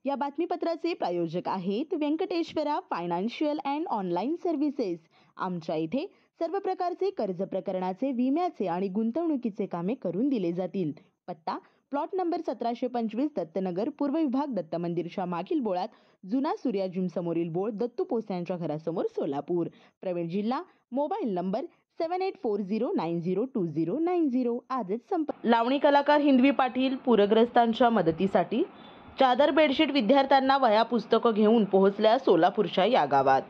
या बातमीपत्राचे प्रायोजक आहेत Venkateshwara financial and online services. आमच्या इथे सर्व प्रकारचे कर्ज प्रकरणाचे, विम्याचे आणि गुंतवणुकीचे कामे करून दिले जातील। पत्ता प्लॉट नंबर 1725 दत्तनगर, पूर्व विभाग, दत्त मंदिरच्या मागील बोळात, जुना सूर्या जिम समोरील बोळ, दत्तू पोस्यांच्या घरासमोर, सोलापूर। प्रवीण जिल्हा। Mobile number 7840902090। आजच संपर्क। लावणी कलाकार हिंदवी पाटील पूरग्रस्तांच्या मदतीसाठी चादर बेडशीट विद्यार्थ्यांना वह्या पुस्तकं घेऊन पोहोचल्या सोलापूरच्या या गावात।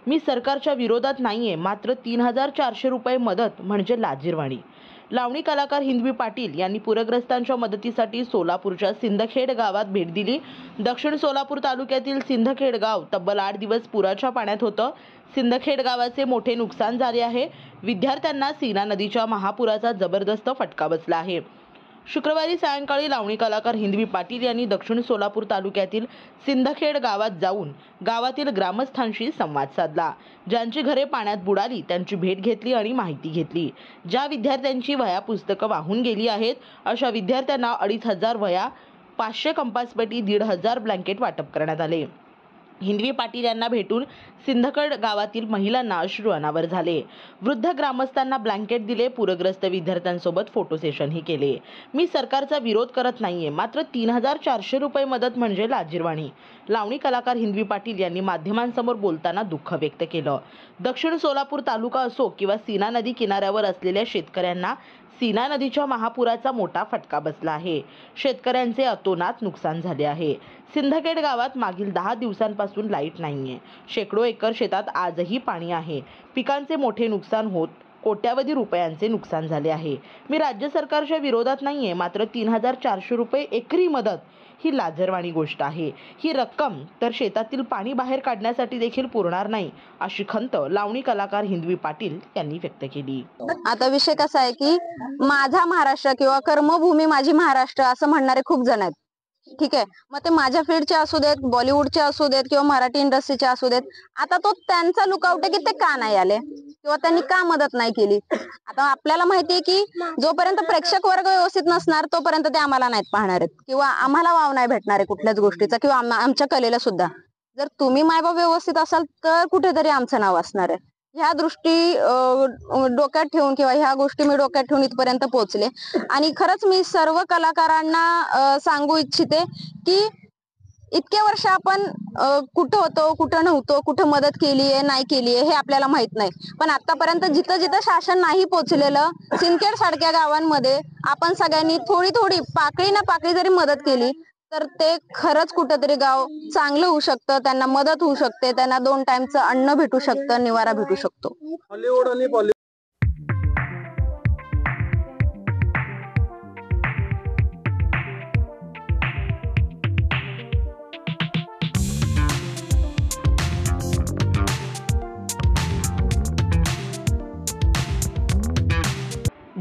मी सरकारच्या विरोधात नाहीये, मात्र 3400 रुपये मदत म्हणजे लाजिरवाणी। लावणी कलाकार हिंदवी पाटील यांनी पूरग्रस्तांच्या मदतीसाठी सोलापूरच्या सिंदखेड गावात भेट दिली। दक्षिण सोलापूर तालुक्यातील सिंदखेड गाव तब्बल 8 दिवस पुराच्या पाण्यात होतं। सिंदखेड गावाचे मोठे नुकसान झाले आहे। विद्यार्थ्यांना सीना नदीच्या महापुराचा जबरदस्त फटका बसला आहे। शुक्रवारी सायंकाळी लावणी कलाकार हिंदवी पाटील यांनी दक्षिण सोलापूर तालुक्यातील सिंदखेड गावात जाऊन गावातील ग्रामस्थांशी संवाद साधला। ज्यांची घरे पाण्यात बुडाली त्यांची भेट घेतली आणि माहिती घेतली। ज्या विद्यार्थ्यांची वह्या पुस्तकं वाहून गेली आहेत अशा विद्यार्थ्यांना 2500 वह्या, 500 कंपासपेटी, 1500 ब्लँकेट वाटप करण्यात आले। हिंदवी पाटील यांना भेटून सिंदखेड गावातील महिलांना अश्रू अनावर झाले। वृद्ध ग्रामस्थांना ब्लँकेट दिले। पूरग्रस्त विद्यार्थ्यांसोबत फोटो सेशनही केले। मी सरकारचा विरोध करत नाहीये, मात्र 3400 रुपये मदत म्हणजे लाजिरवाणी। लावणी कलाकार हिंदवी पाटील यांनी माध्यमांसमोर बोलताना दुःख व्यक्त केलं। दक्षिण सोलापूर तालुका असो किंवा सीना नदी किनाऱ्यावर असलेल्या शेतकऱ्यांना सीना नदीच्या महापुराचा मोठा फटका बसला आहे। शेतकऱ्यांचे अतोनात नुकसान झाले आहे। सिंदखेड गावात मागील 10 दिवसांपासून लाईट नाहीये। शेकडो एकर शेतात आजही पाणी आहे। पिकांचे मोठे नुकसान होत कोट्यावधी रुपयांचे नुकसान झाले आहे। मी राज्य सरकारच्या विरोधात नाहीये, मात्र 3400 रुपये एकरी मदत ही लाजिरवाणी गोष्ट आहे। ही रक्कम तर शेतातील पाणी बाहेर काढण्यासाठी देखील पुरणार नाही, अशी खंत लावणी कलाकार हिंदवी पाटील यांनी व्यक्त केली। आता विषय कसा आहे की माझा महाराष्ट्र किंवा कर्मभूमी माझी महाराष्ट्र असं म्हणणारे खूप जण आहेत। ठीक आहे, मग ते माझ्या फील्डचे असू देत, बॉलिवूडचे असू देत किंवा मराठी इंडस्ट्रीचे असू देत। आता तो त्यांचा लुकआउट आहे की ते का नाही आले किंवा त्यांनी का मदत नाही केली। आता आपल्याला माहिती आहे की जोपर्यंत प्रेक्षक वर्ग व्यवस्थित नसणार तोपर्यंत ते आम्हाला नाहीत पाहणार आहेत किंवा आम्हाला वाव नाही भेटणार आहे कुठल्याच गोष्टीचा किंवा आमच्या कलेला सुद्धा। जर तुम्ही मायबाप व्यवस्थित असाल तर कुठेतरी आमचं नाव असणार आहे। ह्या दृष्टी डोक्यात ठेवून किंवा ह्या गोष्टी मी डोक्यात ठेवून इथपर्यंत पोहोचले। आणि खरंच मी सर्व कलाकारांना सांगू इच्छिते की इतके वर्ष आपण कुठं होतो, कुठं नव्हतो, कुठं मदत केली आहे नाही केली आहे हे आपल्याला माहित नाही, पण आतापर्यंत जिथं जिथं शासन नाही पोहोचलेलं सिंदखेड सारख्या गावांमध्ये आपण सगळ्यांनी थोडी थोडी पाकळी ना पाकळी जरी मदत केली तर ते खरंच कुठंतरी गाव चांगलं होऊ शकतं। त्यांना मदत होऊ शकते, त्यांना 2 टाइमचं अन्न भेटू शकतं, निवारा भेटू शकतो।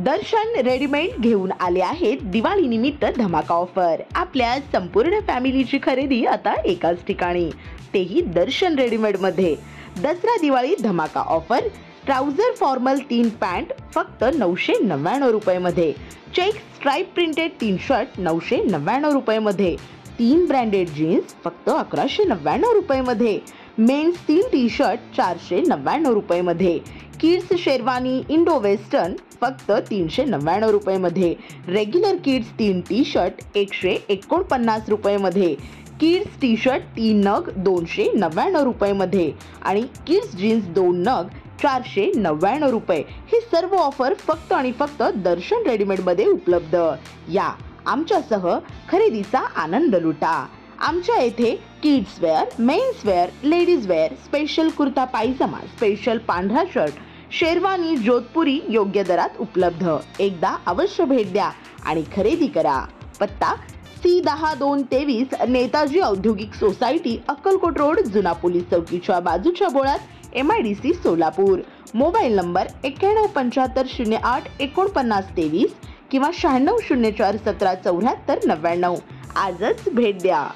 दर्शन रेडीमेड घेऊन आले आहेत दिवाळी निमित्त धमाका ऑफर। आपल्या संपूर्ण फॅमिलीची खरेदी आता एकाच ठिकाणी, तेही दर्शन रेडीमेड मध्ये। दसरा दिवाळी धमाका ऑफर। ट्राउझर फॉर्मल 3 पॅन्ट फक्त 999 रुपये मध्ये। चेक स्ट्राइप प्रिंटेड 3 शर्ट 999 रुपये मध्ये। 3 ब्रँडेड जीन्स फक्त 1199 रुपये मध्ये। मेन्स 3 टी शर्ट 499 रुपये मध्ये। किड्स शेरवानी इंडो वेस्टर्न फक्त 399 रुपये मध्ये। रेग्युलर किड्स 3 टी शर्ट 149 रुपये मध्ये। किड्स टी शर्ट 3 नग 299 रुपये मध्ये आणि किड्स जीन्स 2 नग 499 रुपये। हे सर्व ऑफर फक्त आणि फक्त दर्शन रेडीमेड मध्ये उपलब्ध। या आमच्यासह खरेदीचा आनंद लुटा। आमच्या येथे kids wear, mens wear, ladies wear, special kurta pajama, special पांढरा शर्ट, शेरवानी, जोधपुरी योग्य दरात उपलब्ध। एकदा अवश्य भेट द्या आणि खरेदी करा। पत्ता C10-223 नेताजी औद्योगिक सोसायटी, अक्कलकोट रोड, जुना पोलीस चौकीच्या बाजूच्या बोळात, MIDC सोलापूर। मोबाईल नंबर 9175084923 किंवा 9604177499। आजच भेट द्या।